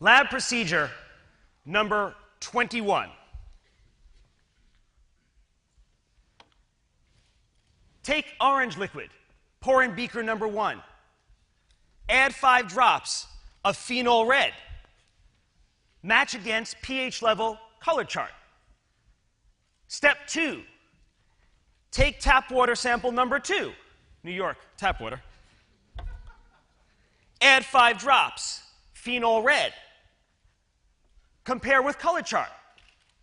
Lab procedure number 21. Take orange liquid, pour in beaker number 1. Add 5 drops of phenol red. Match against pH level color chart. Step 2. Take tap water sample number 2, New York tap water. Add 5 drops, phenol red. Compare with color chart.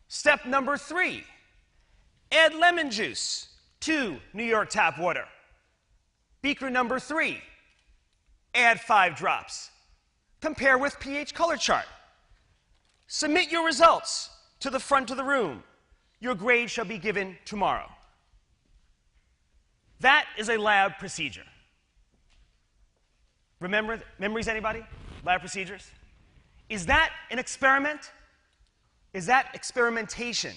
Step number 3. Add lemon juice to New York tap water. Beaker number 3. Add 5 drops. Compare with pH color chart. Submit your results to the front of the room. Your grade shall be given tomorrow. That is a lab procedure. Memories, anybody? Lab procedures? Is that an experiment? Is that experimentation?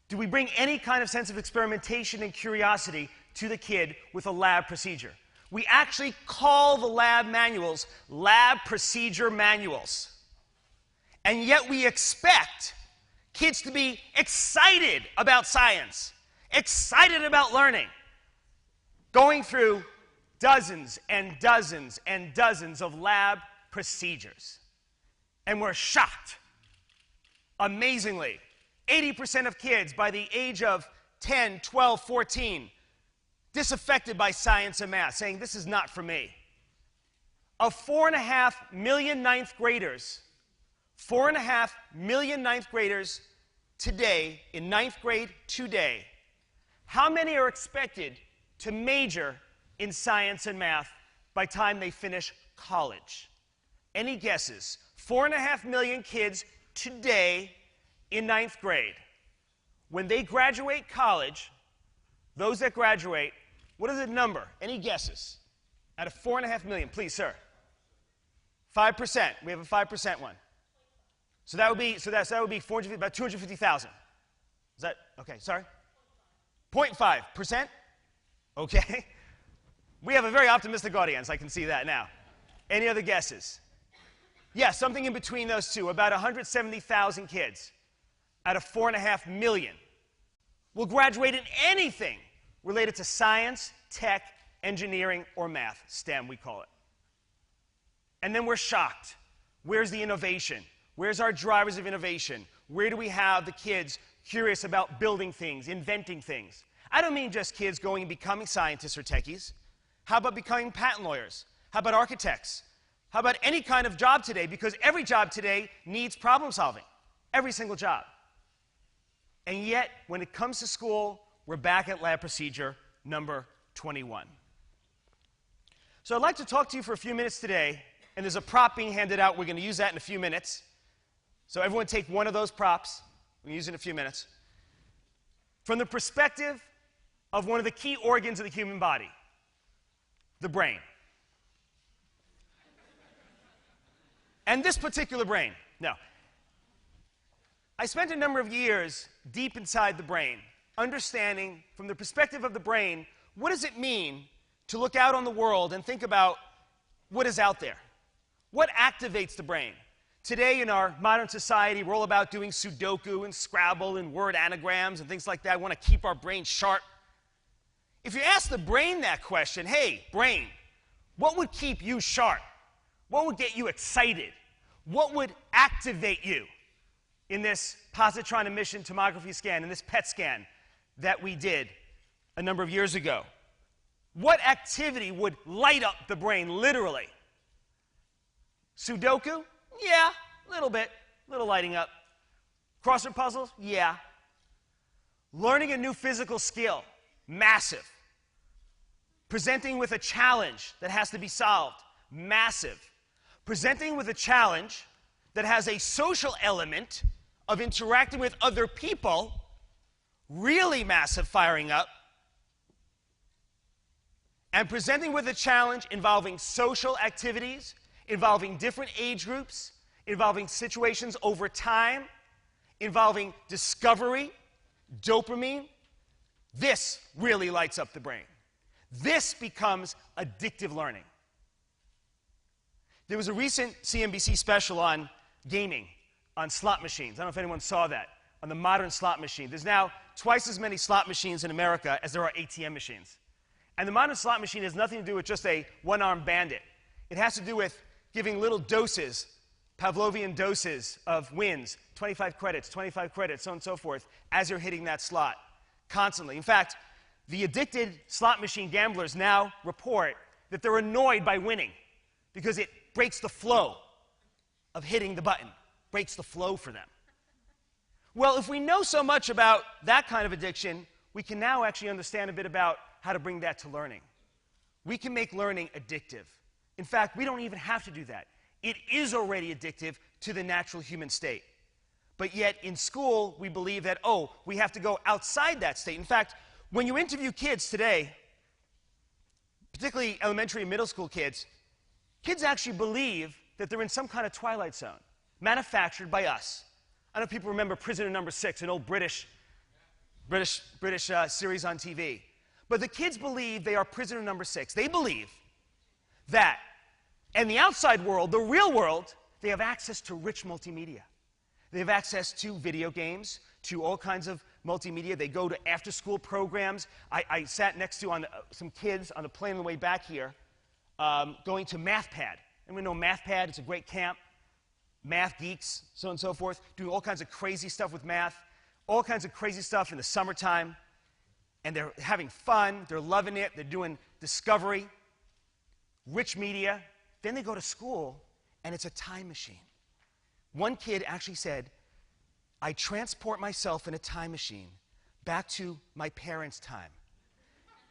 Do we bring any kind of sense of experimentation and curiosity to the kid with a lab procedure? We actually call the lab manuals lab procedure manuals. And yet we expect kids to be excited about science, excited about learning, going through dozens and dozens and dozens of lab procedures. And we're shocked. Amazingly, 80% of kids by the age of 10, 12, 14, disaffected by science and math, saying, this is not for me. Of 4.5 million ninth graders, 4.5 million ninth graders today, in ninth grade today, how many are expected to major in science and math by the time they finish college? Any guesses? 4.5 million kids today in ninth grade. When they graduate college, those that graduate, what is the number? Any guesses? Out of 4.5 million, please, sir. 5%. We have a 5% one. So that would be about 250,000. Is that okay? Sorry. 0.5%. Okay. We have a very optimistic audience. I can see that now. Any other guesses? Yeah, something in between those two. About 170,000 kids out of 4.5 million will graduate in anything related to science, tech, engineering, or math. STEM, we call it. And then we're shocked. Where's the innovation? Where's our drivers of innovation? Where do we have the kids curious about building things, inventing things? I don't mean just kids going and becoming scientists or techies. How about becoming patent lawyers? How about architects? How about any kind of job today? Because every job today needs problem solving. Every single job. And yet, when it comes to school, we're back at lab procedure number 21. So I'd like to talk to you for a few minutes today, and there's a prop being handed out. We're going to use that in a few minutes. So everyone take one of those props. We're going to use it in a few minutes. From the perspective of one of the key organs of the human body, the brain. And this particular brain. Now, I spent a number of years deep inside the brain, understanding from the perspective of the brain, what does it mean to look out on the world and think about what is out there? What activates the brain? Today in our modern society, we're all about doing Sudoku and Scrabble and word anagrams and things like that. We want to keep our brain sharp. If you ask the brain that question, hey, brain, what would keep you sharp? What would get you excited? What would activate you in this positron emission tomography scan, in this PET scan that we did a number of years ago? What activity would light up the brain, literally? Sudoku? Yeah, a little bit, a little lighting up. Crossword puzzles? Yeah. Learning a new physical skill? Massive. Presenting with a challenge that has to be solved? Massive. Presenting with a challenge that has a social element of interacting with other people? Really massive, firing up. And presenting with a challenge involving social activities, involving different age groups, involving situations over time, involving discovery, dopamine, this really lights up the brain. This becomes addictive learning. There was a recent CNBC special on gaming, on slot machines. I don't know if anyone saw that, on the modern slot machine. There's now twice as many slot machines in America as there are ATM machines. And the modern slot machine has nothing to do with just a one-armed bandit. It has to do with giving little doses, Pavlovian doses of wins, 25 credits, so on and so forth, as you're hitting that slot constantly. In fact, the addicted slot machine gamblers now report that they're annoyed by winning because it breaks the flow of hitting the button, breaks the flow for them. Well, if we know so much about that kind of addiction, we can now actually understand a bit about how to bring that to learning. We can make learning addictive. In fact, we don't even have to do that. It is already addictive to the natural human state. But yet, in school, we believe that, oh, we have to go outside that state. In fact, when you interview kids today, particularly elementary and middle school kids, kids actually believe that they're in some kind of twilight zone, manufactured by us. I don't know if people remember Prisoner Number 6, an old British series on TV. But the kids believe they are prisoner number 6. They believe that in the outside world, the real world, they have access to rich multimedia. They have access to video games, to all kinds of multimedia. They go to after-school programs. I sat next to some kids on the plane on the way back here going to MathPad. Anyone know MathPad? It's a great camp. Math geeks, so on and so forth, doing all kinds of crazy stuff with math, all kinds of crazy stuff in the summertime. And they're having fun, they're loving it, they're doing discovery, rich media. Then they go to school, and it's a time machine. One kid actually said, I transport myself in a time machine back to my parents' time.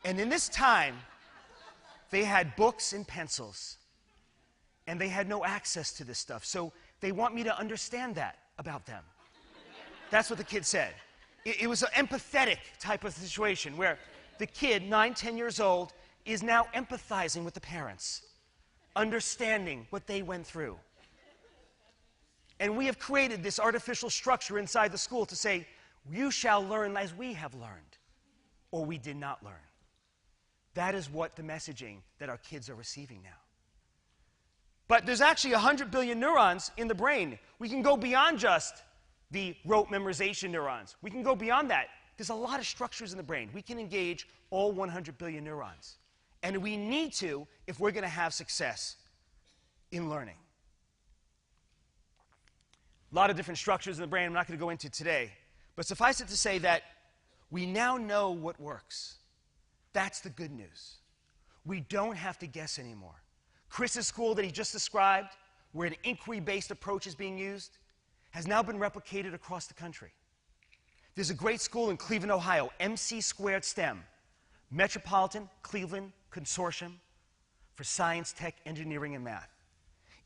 And in this time, they had books and pencils, and they had no access to this stuff. So they want me to understand that about them. That's what the kid said. It was an empathetic type of situation where the kid, 9, 10 years old, is now empathizing with the parents, understanding what they went through. And we have created this artificial structure inside the school to say, you shall learn as we have learned, or we did not learn. That is what the messaging that our kids are receiving now. But there's actually 100 billion neurons in the brain. We can go beyond just the rote memorization neurons. We can go beyond that. There's a lot of structures in the brain. We can engage all 100 billion neurons. And we need to if we're going to have success in learning. A lot of different structures in the brain I'm not going to go into today. But suffice it to say that we now know what works. That's the good news. We don't have to guess anymore. Chris's school that he just described, where an inquiry-based approach is being used, has now been replicated across the country. There's a great school in Cleveland, Ohio, MC² STEM, Metropolitan Cleveland Consortium for Science, Tech, Engineering, and Math.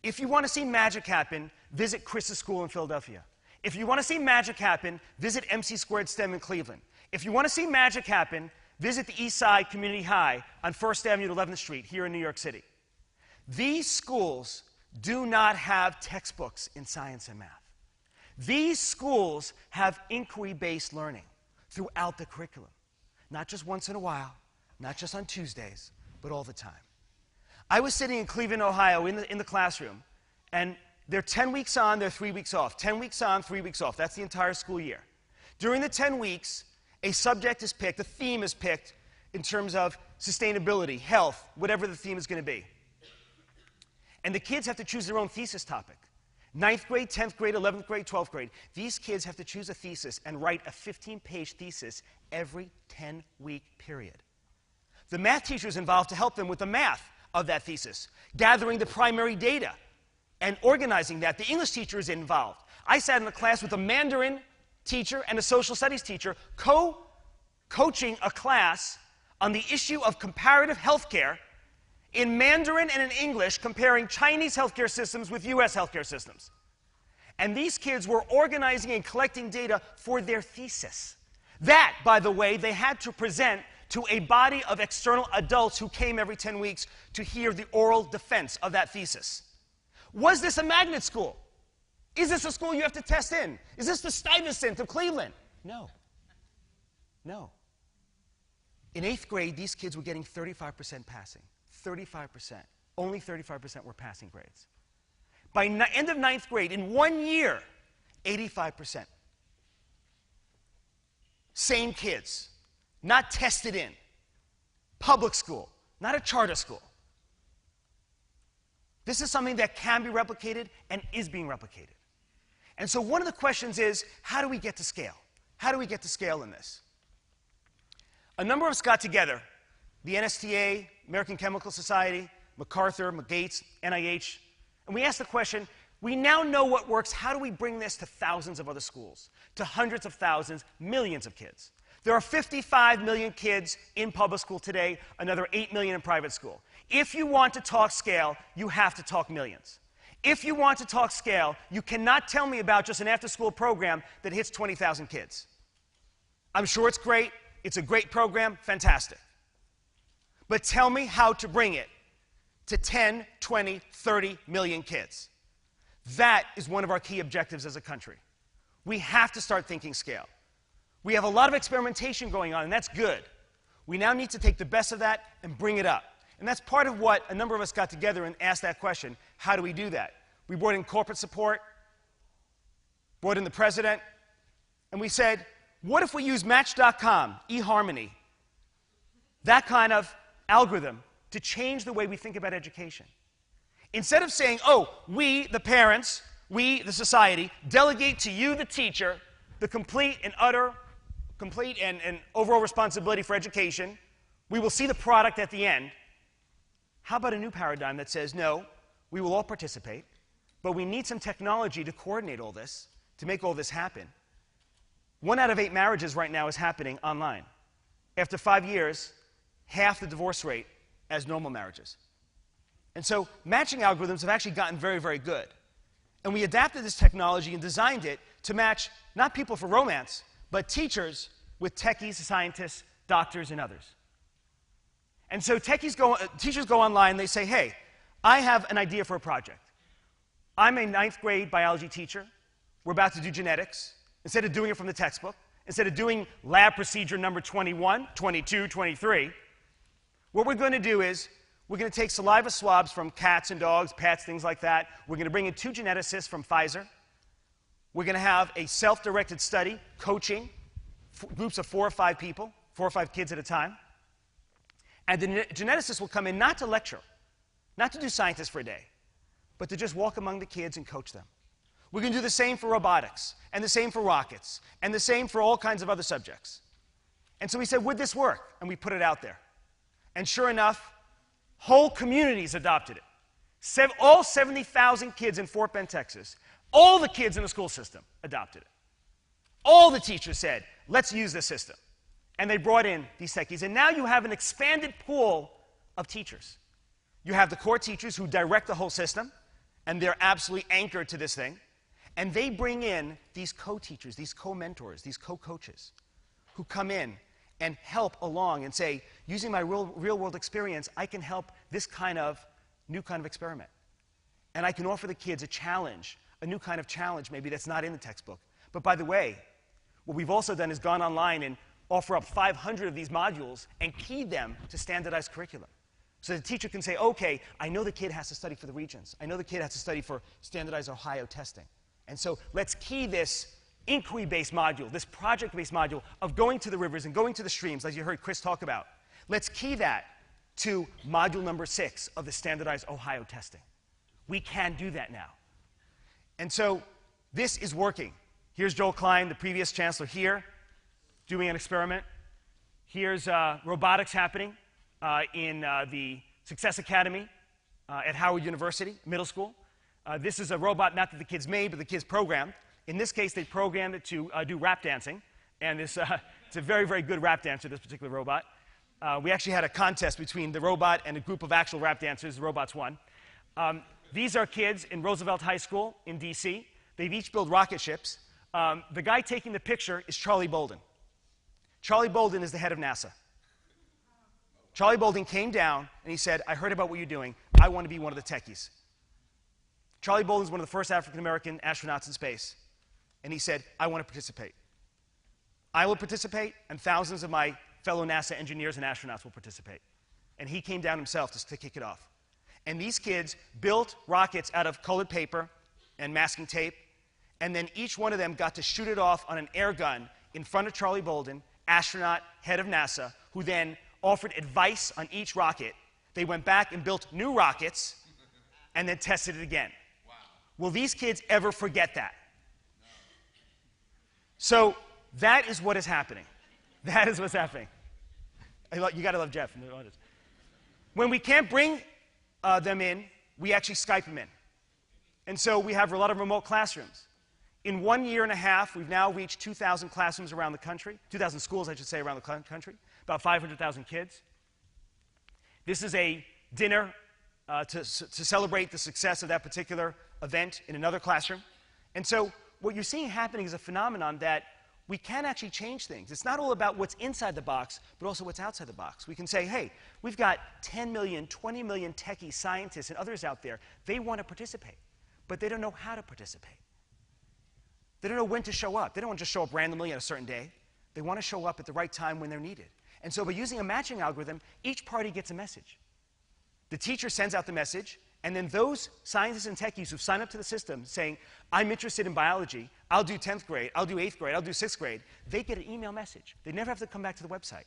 If you want to see magic happen, visit Chris's school in Philadelphia. If you want to see magic happen, visit MC² STEM in Cleveland. If you want to see magic happen, visit the East Side Community High on 1st Avenue to 11th Street here in New York City. These schools do not have textbooks in science and math. These schools have inquiry-based learning throughout the curriculum. Not just once in a while, not just on Tuesdays, but all the time. I was sitting in Cleveland, Ohio in the classroom, and they're 10 weeks on, they're 3 weeks off. 10 weeks on, 3 weeks off. That's the entire school year. During the 10 weeks, a subject is picked, a theme is picked in terms of sustainability, health, whatever the theme is going to be. And the kids have to choose their own thesis topic. 9th grade, 10th grade, 11th grade, 12th grade. These kids have to choose a thesis and write a 15-page thesis every 10-week period. The math teacher is involved to help them with the math of that thesis, gathering the primary data and organizing that. The English teacher is involved. I sat in a class with a Mandarin teacher and a social studies teacher coaching a class on the issue of comparative healthcare in Mandarin and in English, comparing Chinese healthcare systems with US healthcare systems. And these kids were organizing and collecting data for their thesis. That, by the way, they had to present to a body of external adults who came every 10 weeks to hear the oral defense of that thesis. Was this a magnet school? Is this a school you have to test in? Is this the Stuyvesant of Cleveland? No. No. In 8th grade, these kids were getting 35% passing. 35%. Only 35% were passing grades. By end of ninth grade, in 1 year, 85%. Same kids, not tested in. Public school, not a charter school. This is something that can be replicated and is being replicated. And so one of the questions is, how do we get to scale? How do we get to scale in this? A number of us got together, the NSTA, American Chemical Society, MacArthur, Gates, NIH, and we asked the question, we now know what works, how do we bring this to thousands of other schools, to hundreds of thousands, millions of kids? There are 55 million kids in public school today, another 8 million in private school. If you want to talk scale, you have to talk millions. If you want to talk scale, you cannot tell me about just an after-school program that hits 20,000 kids. I'm sure it's great. It's a great program. Fantastic. But tell me how to bring it to 10, 20, 30 million kids. That is one of our key objectives as a country. We have to start thinking scale. We have a lot of experimentation going on, and that's good. We now need to take the best of that and bring it up. And that's part of what a number of us got together and asked that question. How do we do that? We brought in corporate support, brought in the president, and we said, what if we use Match.com, eHarmony, that kind of algorithm to change the way we think about education? Instead of saying, oh, we, the parents, we, the society, delegate to you, the teacher, the complete and overall responsibility for education, we will see the product at the end. How about a new paradigm that says, no, we will all participate, but we need some technology to coordinate all this, to make all this happen. 1 out of 8 marriages right now is happening online. After 5 years, half the divorce rate as normal marriages. And so matching algorithms have actually gotten very, very good. And we adapted this technology and designed it to match not people for romance, but teachers with techies, scientists, doctors, and others. And so teachers go online, they say, hey, I have an idea for a project. I'm a 9th grade biology teacher. We're about to do genetics. Instead of doing it from the textbook, instead of doing lab procedure number 21, 22, 23, what we're going to do is we're going to take saliva swabs from cats and dogs, pets, things like that. We're going to bring in 2 geneticists from Pfizer. We're going to have a self-directed study, coaching, groups of 4 or 5 people, 4 or 5 kids at a time. And the geneticists will come in not to lecture, not to do scientists for a day, but to just walk among the kids and coach them. We're going to do the same for robotics, and the same for rockets, and the same for all kinds of other subjects. And so we said, would this work? And we put it out there. And sure enough, whole communities adopted it. All 70,000 kids in Fort Bend, Texas, all the kids in the school system adopted it. All the teachers said, let's use this system. And they brought in these techies. And now you have an expanded pool of teachers. You have the core teachers who direct the whole system, and they're absolutely anchored to this thing. And they bring in these co-teachers, these co-mentors, these co-coaches who come in and help along and say, using my real-world experience, I can help this new kind of experiment. And I can offer the kids a challenge, a new kind of challenge maybe that's not in the textbook. But by the way, what we've also done is gone online and offer up 500 of these modules and key them to standardized curriculum. So the teacher can say, okay, I know the kid has to study for the regents. I know the kid has to study for standardized Ohio testing. And so let's key this inquiry-based module, this project-based module of going to the rivers and going to the streams, as you heard Chris talk about. Let's key that to module number 6 of the standardized Ohio testing. We can do that now. And so this is working. Here's Joel Klein, the previous chancellor here, doing an experiment. Here's robotics happening in the Success Academy at Howard University, middle school. This is a robot not that the kids made, but the kids programmed. In this case, they programmed it to do rap dancing. And it's a very, very good rap dancer, this particular robot. We actually had a contest between the robot and a group of actual rap dancers. The robots won. These are kids in Roosevelt High School in D.C. They've each built rocket ships. The guy taking the picture is Charlie Bolden. Charlie Bolden is the head of NASA. Charlie Bolden came down and he said, I heard about what you're doing. I want to be one of the techies. Charlie Bolden is one of the first African-American astronauts in space. And he said, I want to participate. I will participate, and thousands of my fellow NASA engineers and astronauts will participate. And he came down himself to kick it off. And these kids built rockets out of colored paper and masking tape, and then each one of them got to shoot it off on an air gun in front of Charlie Bolden, astronaut, head of NASA, who then offered advice on each rocket. They went back and built new rockets and then tested it again. Wow. Will these kids ever forget that? No. So that is what is happening. That is what's happening. You got to love Jeff. When we can't bring them in, we actually Skype them in. And so we have a lot of remote classrooms. In 1 year and a half, we've now reached 2,000 classrooms around the country, 2,000 schools, I should say, around the country, about 500,000 kids. This is a dinner to celebrate the success of that particular event in another classroom. And so what you're seeing happening is a phenomenon that we can actually change things. It's not all about what's inside the box, but also what's outside the box. We can say, hey, we've got 10 million, 20 million techie scientists and others out there. They want to participate, but they don't know how to participate. They don't know when to show up. They don't want to just show up randomly on a certain day. They want to show up at the right time when they're needed. And so by using a matching algorithm, each party gets a message. The teacher sends out the message, and then those scientists and techies who've signed up to the system saying, I'm interested in biology, I'll do 10th grade, I'll do 8th grade, I'll do 6th grade, they get an email message. They never have to come back to the website.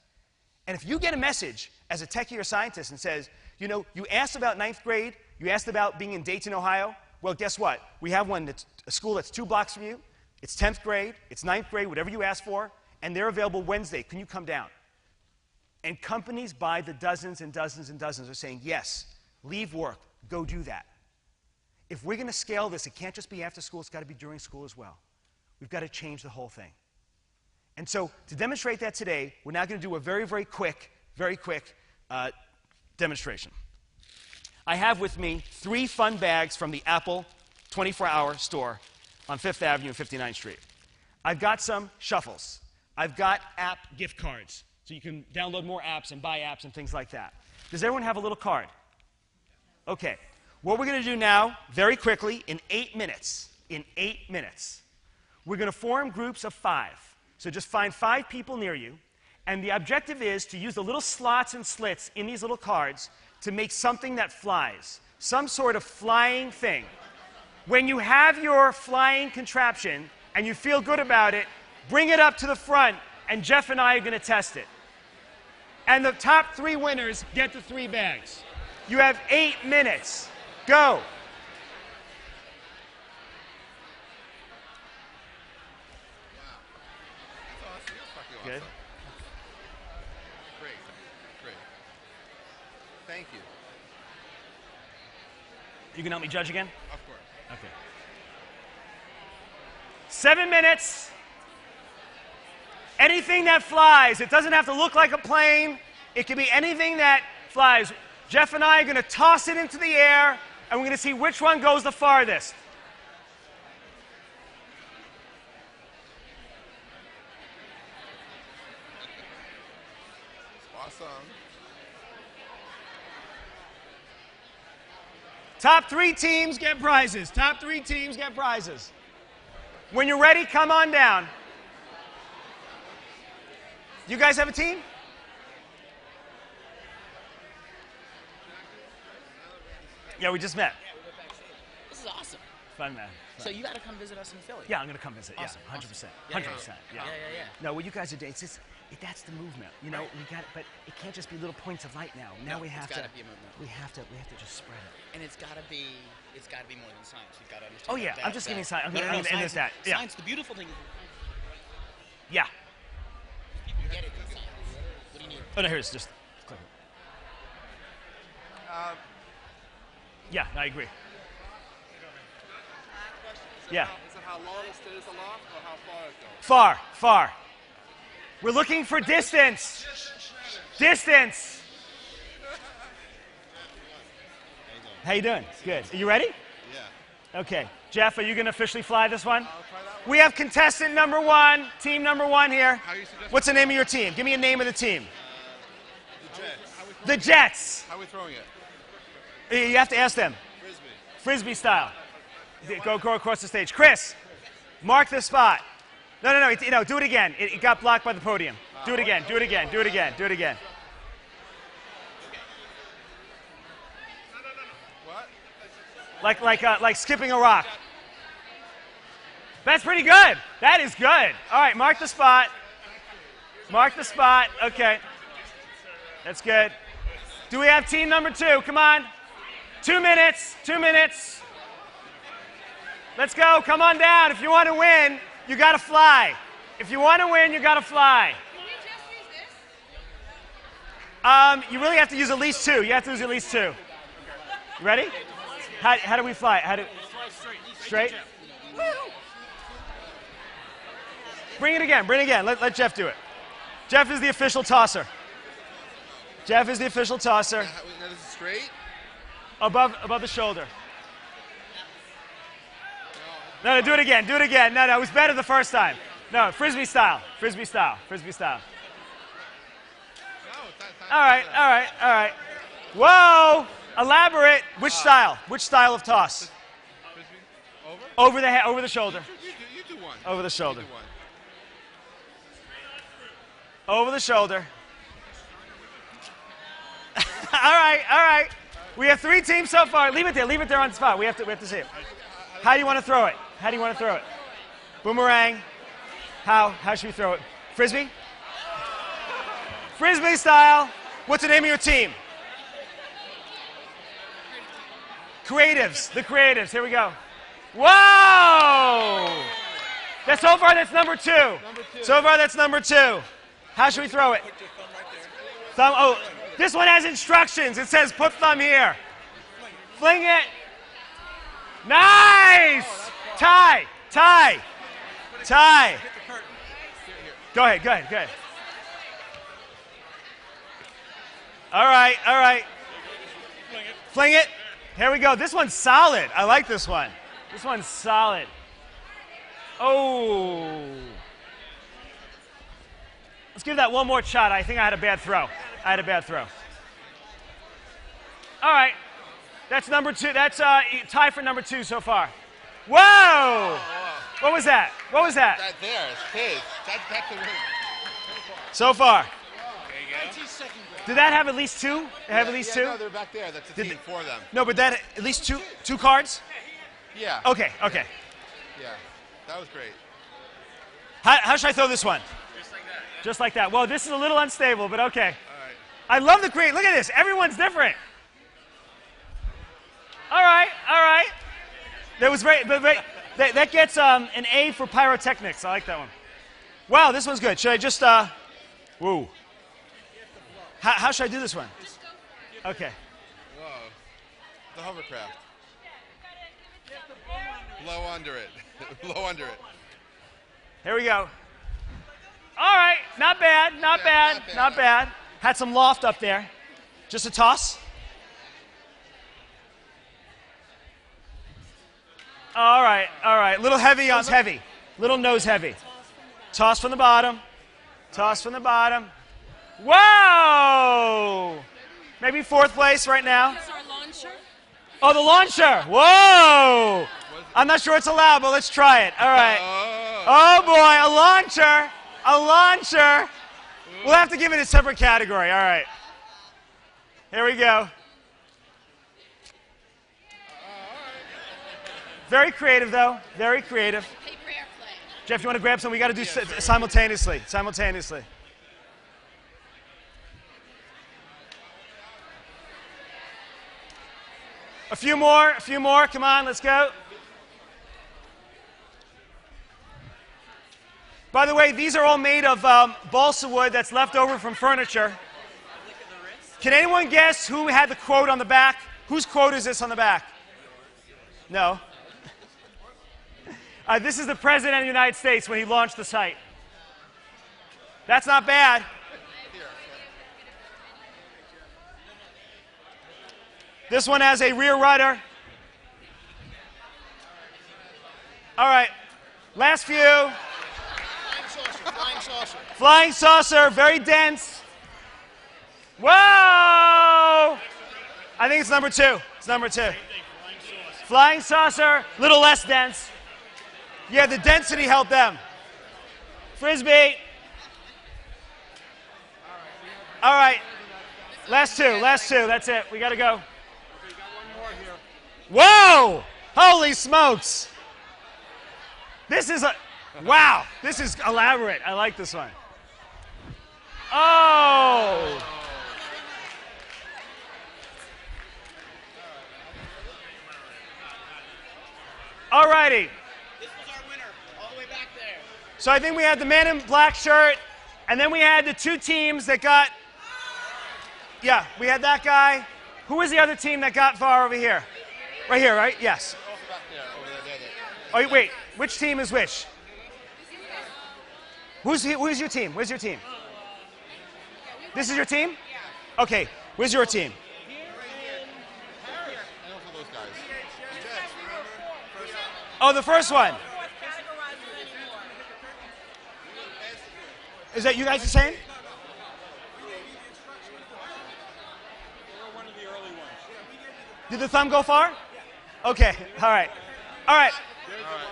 And if you get a message as a techie or scientist and says, you know, you asked about 9th grade, you asked about being in Dayton, Ohio, well, guess what? We have one that's a school that's 2 blocks from you. It's 10th grade, it's 9th grade, whatever you asked for, and they're available Wednesday. Can you come down? And companies by the dozens and dozens and dozens are saying, yes, leave work, go do that. If we're going to scale this, it can't just be after school, it's got to be during school as well. We've got to change the whole thing. And so to demonstrate that today, we're now going to do a very, very quick demonstration. I have with me 3 fun bags from the Apple 24-hour store on 5th Avenue and 59th Street. I've got some shuffles. I've got app gift cards, so you can download more apps and buy apps and things like that. Does everyone have a little card? Okay. What we're going to do now, very quickly, in 8 minutes, we're going to form groups of 5. So just find 5 people near you, and the objective is to use the little slots and slits in these little cards to make something that flies, some sort of flying thing. When you have your flying contraption and you feel good about it, bring it up to the front, and Jeff and I are going to test it. And the top 3 winners get the 3 bags. You have 8 minutes. Go. Good. Great. Thank you. You can help me judge again? Of course. Okay. 7 minutes. Anything that flies. It doesn't have to look like a plane. It can be anything that flies. Jeff and I are going to toss it into the air, and we're going to see which one goes the farthest. Awesome. Top 3 teams get prizes. Top 3 teams get prizes. When you're ready, come on down. You guys have a team? Yeah, we just met. Yeah, we went backstage. This is awesome. Fun, man. Fun. So you got to come visit us in Philly. Yeah, I'm going to come visit. Awesome. Yeah, 100%. Yeah, 100%. Yeah. No, what you guys are doing, it's just, that's the movement. You know, we got it, but it can't just be little points of light now. Now No, we have it's to. gotta be a movement. We have to just spread it. And it's got to be more than science. You've got to understand. Oh yeah, I'm just giving science. I'm No, going to end this that. Yeah. Science. The beautiful thing is Yeah. people get it in science. What do you need? Oh no, here's just. Click it. Yeah, I agree. Yeah. Is it how long it stays aloft or how far it goes? Far, far. We're looking for distance. Distance. How you doing? Good. Are you ready? Yeah. Okay. Jeff, are you going to officially fly this one? I'll try that one. We have contestant number 1, team number 1 here. How you suggest? What's the name of your team? Give me a name of the team. The Jets. The Jets. How are we throwing it? You have to ask them. Frisbee. Frisbee style. Go across the stage. Chris, mark the spot. No, do it again. It got blocked by the podium. Do it again. Do it again. Do it again. Do it again. like skipping a rock. That's pretty good. That is good. All right, mark the spot. Mark the spot. Okay. That's good. Do we have team number 2? Come on. 2 minutes. 2 minutes. Let's go. Come on down. If you want to win, you got to fly. If you want to win, you got to fly. You really have to use at least 2. You have to use at least 2. You ready? How do we fly? How do straight? Bring it again. Bring it again. Let Jeff do it. Jeff is the official tosser. Jeff is the official tosser. Now this is straight? Above the shoulder. No, do it again. Do it again. No, it was better the first time. No, frisbee style. Frisbee style. Frisbee style. All right. Whoa! Elaborate. Which style? Which style of toss? Over the head, over the shoulder. You do one. Over the shoulder. You do one. Over the shoulder. All right. We have 3 teams so far. Leave it there on the spot. We have to see it. How do you want to throw it? Boomerang. How should we throw it? Frisbee? Frisbee style. What's the name of your team? Creatives. The Creatives. Here we go. Whoa! So far, that's number 2. So far, that's number 2. How should we throw it? Thumb. Oh, this one has instructions. It says put thumb here. Fling it. Nice! Tie. Go ahead. All right. Fling it. Here we go. This one's solid. I like this one. This one's solid. Oh. Let's give that one more shot. I think I had a bad throw. All right. That's number 2. That's tie for number 2 so far. Whoa! What was that? That there is his. That's the win. So far. There you go. Did that have at least 2? No, they're back there. That's a team for them. No, but that at least two cards? Yeah. Okay. Yeah. That was great. How should I throw this one? Just like that. Well, this is a little unstable, but okay. All right. I love the create. Look at this. Everyone's different. All right. That was great. But that gets an A for pyrotechnics. I like that one. Wow, this one's good. Should I just, whoa. How should I do this one? Okay. Whoa. The hovercraft. Blow under it. Blow under it. Here we go. All right. Not bad. Had some loft up there. Just a toss. All right. Little heavy on heavy. Little nose heavy. Toss from the bottom. Whoa! Maybe 4th place right now. Oh, the launcher. Whoa! I'm not sure it's allowed, but let's try it. All right. Oh boy, a launcher. We'll have to give it a separate category. All right. Here we go. Very creative, though. Very creative. Jeff, you want to grab some? We got to do simultaneously. A few more. Come on, let's go. By the way, these are all made of balsa wood that's left over from furniture. Can anyone guess who had the quote on the back? Whose quote is this on the back? No. This is the President of the United States when he launched the site. That's not bad. This one has a rear rudder. All right, last few. Flying saucer, very dense. Whoa! I think it's number 2. Flying saucer, little less dense. Yeah, the density helped them. Frisbee. All right. Last two. That's it. We got to go. Whoa! Holy smokes! This is a, wow, this is elaborate. I like this one. Oh! All righty. This was our winner, all the way back there. So I think we had the man in black shirt, and then we had the two teams that got, yeah, we had that guy. Who was the other team that got far over here? Right here, right? Yes. Also back there, over there. Oh, wait, which team is which? Who's your team? Where's your team? This is your team? Okay, where's your team? And also those guys. Oh, the first one. Is that you guys the same? Did the thumb go far? Okay, all right. All right.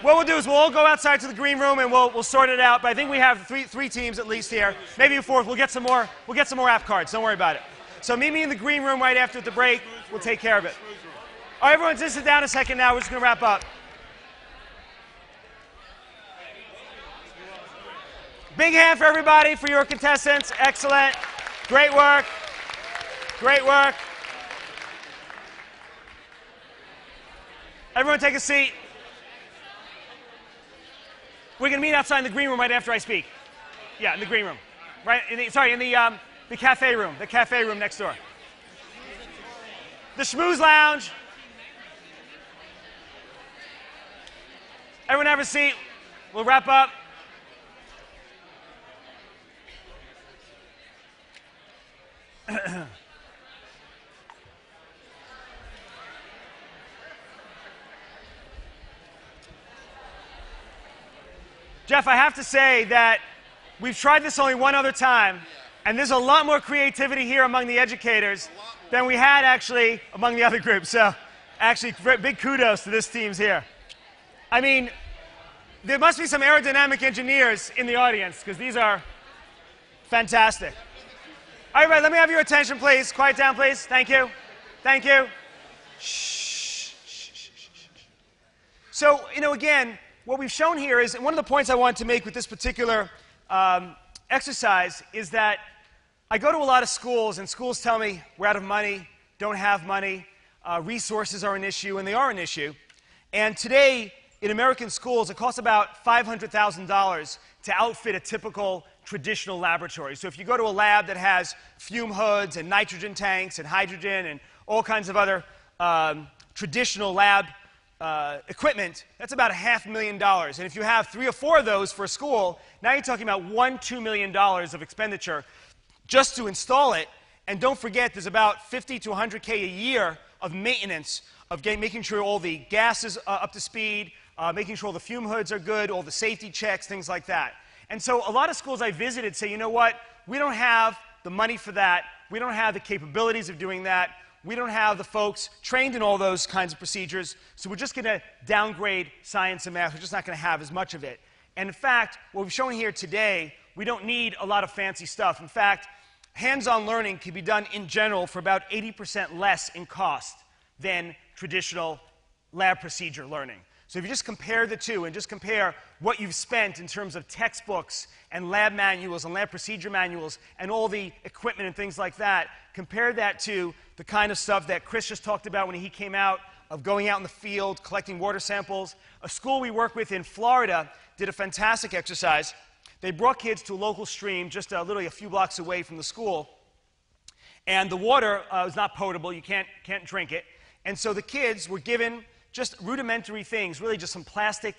What we'll do is we'll all go outside to the green room and we'll sort it out. But I think we have three teams at least here. Maybe a fourth. We'll get some more app cards. Don't worry about it. So meet me in the green room right after the break. We'll take care of it. All right, everyone, just sit down a second now. We're just going to wrap up. Big hand for everybody, for your contestants. Excellent. Great work. Great work. Everyone take a seat. We're going to meet outside in the green room right after I speak. Yeah, in the green room. Right? In the cafe room. The cafe room next door. The Schmooze Lounge. Everyone have a seat. We'll wrap up. Jeff, I have to say that we've tried this only one other time, and there's a lot more creativity here among the educators than we had actually among the other groups. So actually, big kudos to this team's here. I mean, there must be some aerodynamic engineers in the audience, because these are fantastic. All right, let me have your attention, please. Quiet down, please. Thank you. Thank you. Shh. So, again, what we've shown here is, and one of the points I wanted to make with this particular exercise is that I go to a lot of schools, and schools tell me we're out of money, don't have money, resources are an issue, and they are an issue. And today, in American schools, it costs about $500,000 to outfit a typical traditional laboratory. So if you go to a lab that has fume hoods and nitrogen tanks and hydrogen and all kinds of other traditional lab equipment, that's about $500,000. And if you have 3 or 4 of those for a school, now you're talking about $2 million of expenditure just to install it. And don't forget, there's about $50 to $100K a year of maintenance, of making sure all the gas is up to speed, making sure all the fume hoods are good, all the safety checks, things like that. And so a lot of schools I visited say, you know what, we don't have the money for that, we don't have the capabilities of doing that, we don't have the folks trained in all those kinds of procedures, so we're just going to downgrade science and math, we're just not going to have as much of it. And in fact, what we've shown here today, we don't need a lot of fancy stuff. In fact, hands-on learning can be done in general for about 80% less in cost than traditional lab procedure learning. So if you just compare the two and just compare what you've spent in terms of textbooks and lab manuals and lab procedure manuals and all the equipment and things like that, compare that to the kind of stuff that Chris just talked about when he came out, of going out in the field, collecting water samples. A school we work with in Florida did a fantastic exercise. They brought kids to a local stream just literally a few blocks away from the school, and the water was not potable, you can't drink it. And so the kids were given just rudimentary things, really just some plastic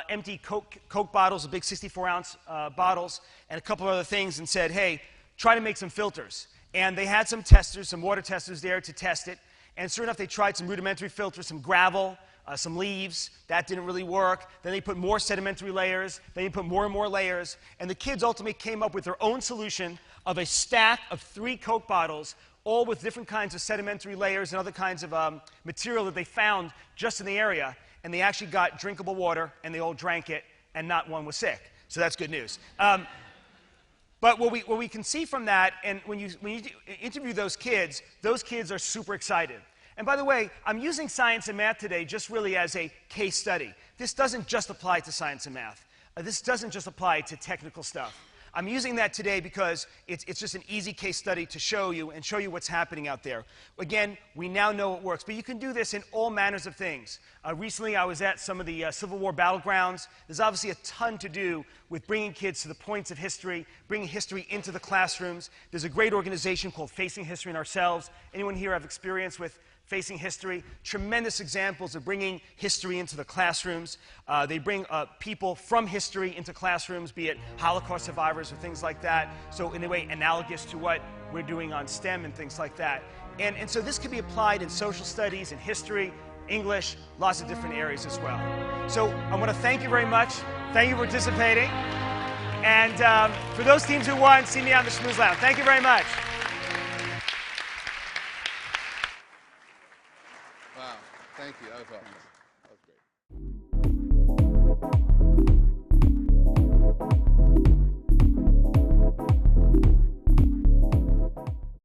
empty Coke bottles, the big 64-ounce bottles, and a couple of other things, and said, hey, try to make some filters. And they had some testers, some water testers there to test it. And sure enough, they tried some rudimentary filters, some gravel, some leaves. That didn't really work. Then they put more sedimentary layers. Then they put more and more layers. And the kids ultimately came up with their own solution of a stack of 3 Coke bottles, all with different kinds of sedimentary layers and other kinds of material that they found just in the area. And they actually got drinkable water, and they all drank it, and not one was sick. So that's good news. But what we can see from that, and when you interview those kids are super excited. And by the way, I'm using science and math today just really as a case study. This doesn't just apply to science and math. This doesn't just apply to technical stuff. I'm using that today because it's just an easy case study to show you and show you what's happening out there. Again, we now know it works, but you can do this in all manners of things. Recently, I was at some of the Civil War battlegrounds. There's obviously a ton to do with bringing kids to the points of history, bringing history into the classrooms. There's a great organization called Facing History and Ourselves. Anyone here have experience with Facing History? Tremendous examples of bringing history into the classrooms. They bring people from history into classrooms, be it Holocaust survivors or things like that. So in a way, analogous to what we're doing on STEM and things like that. And so this can be applied in social studies, in history, English, lots of different areas as well. So I want to thank you very much. Thank you for participating. And for those teams who won, see me out in the Schmooze Lounge. Thank you very much. Wow, thank you. That was awesome. That was great.